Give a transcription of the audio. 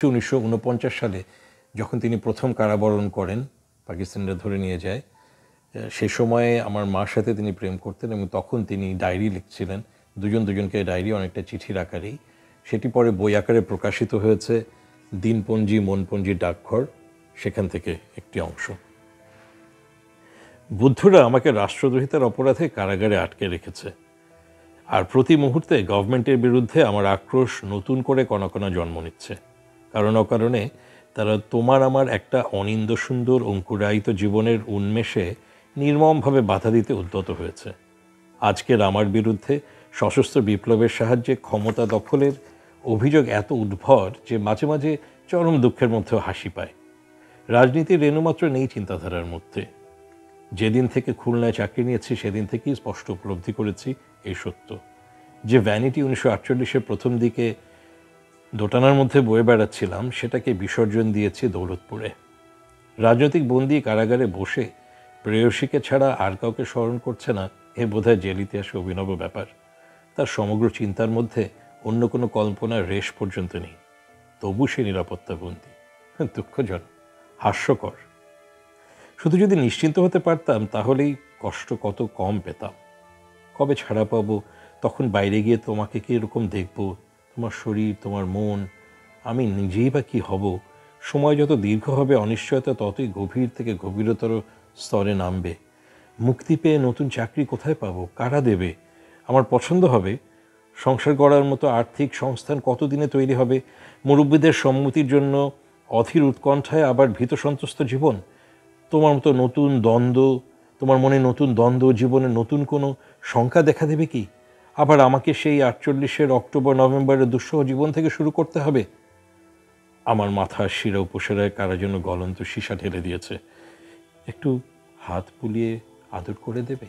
1949 সালে যখন তিনি প্রথম কারাবরণ করেন, পাকিস্তানিরা ধরে নিয়ে যায়, সেই সময়ে আমার মার সাথে তিনি প্রেম করতেন এবং তখন তিনি ডায়েরি লিখছিলেন, দুজনকে ডায়েরি, অনেকটা চিঠির আকারেই। সেটি পরে বই আকারে প্রকাশিত হয়েছে দিনপঞ্জি মনপঞ্জি ডাকঘর, সেখান থেকে একটি অংশ। বুদ্ধরা আমাকে রাষ্ট্রদ্রোহিতার অপরাধে কারাগারে আটকে রেখেছে, আর প্রতি মুহূর্তে গভর্নমেন্টের বিরুদ্ধে আমার আক্রোশ নতুন করে কণা জন্ম নিচ্ছে। কারণ অকারণে তারা তোমার আমার একটা অনিন্দ সুন্দর অঙ্কুরায়িত জীবনের উন্মেষে নির্মমভাবে বাধা দিতে উদ্যত হয়েছে। আজকের আমার বিরুদ্ধে সশস্ত্র বিপ্লবের সাহায্যে ক্ষমতা দখলের অভিযোগ এত উদ্ভট যে মাঝে মাঝে চরম দুঃখের মধ্যেও হাসি পায়। রাজনীতির রেণুমাত্র নেই চিন্তাধারার মধ্যে। যেদিন থেকে খুলনায় চাকরি নিয়েছি সেদিন থেকেই স্পষ্ট উপলব্ধি করেছি এই সত্য, যে ভ্যানিটি 1948-এর প্রথম দিকে দোটানার মধ্যে বয়ে বেড়াচ্ছিলাম, সেটাকে বিসর্জন দিয়েছি দৌলতপুরে। রাজনৈতিক বন্দী কারাগারে বসে প্রেয়সীকে ছাড়া আর কাউকে স্মরণ করছে না, এ বোধহয় জেল ইতিহাসে অভিনব ব্যাপার। তার সমগ্র চিন্তার মধ্যে অন্য কোনো কল্পনার রেশ পর্যন্ত নেই। তবু সে নিরাপত্তা বন্দী। দুঃখজনক, হাস্যকর। শুধু যদি নিশ্চিন্ত হতে পারতাম তাহলেই কষ্ট কত কম পেতাম। কবে ছাড়া পাবো, তখন বাইরে গিয়ে তোমাকে কীরকম দেখব, তোমার শরীর, তোমার মন, আমি নিজেই বা কী হব। সময় যত দীর্ঘ হবে অনিশ্চয়তা ততই গভীর থেকে গভীরতর স্তরে নামবে। মুক্তি পেয়ে নতুন চাকরি কোথায় পাবো, কারা দেবে, আমার পছন্দ হবে, সংসার গড়ার মতো আর্থিক সংস্থান কতদিনে তৈরি হবে, মুরব্বীদের সম্মতির জন্য অধীর উৎকণ্ঠায় আবার ভীত সন্ত্রস্ত জীবন। তোমার মতো নতুন দ্বন্দ্ব, তোমার মনে নতুন দ্বন্দ্ব, জীবনে নতুন কোনো শঙ্কা দেখা দেবে কি? আবার আমাকে সেই 48-এর অক্টোবর নভেম্বরের দুঃসহ জীবন থেকে শুরু করতে হবে? আমার মাথার শিরা উপশিরায় কারা যেন গলন্ত সীসা ঢেলে দিয়েছে। একটু হাত বুলিয়ে আদর করে দেবে?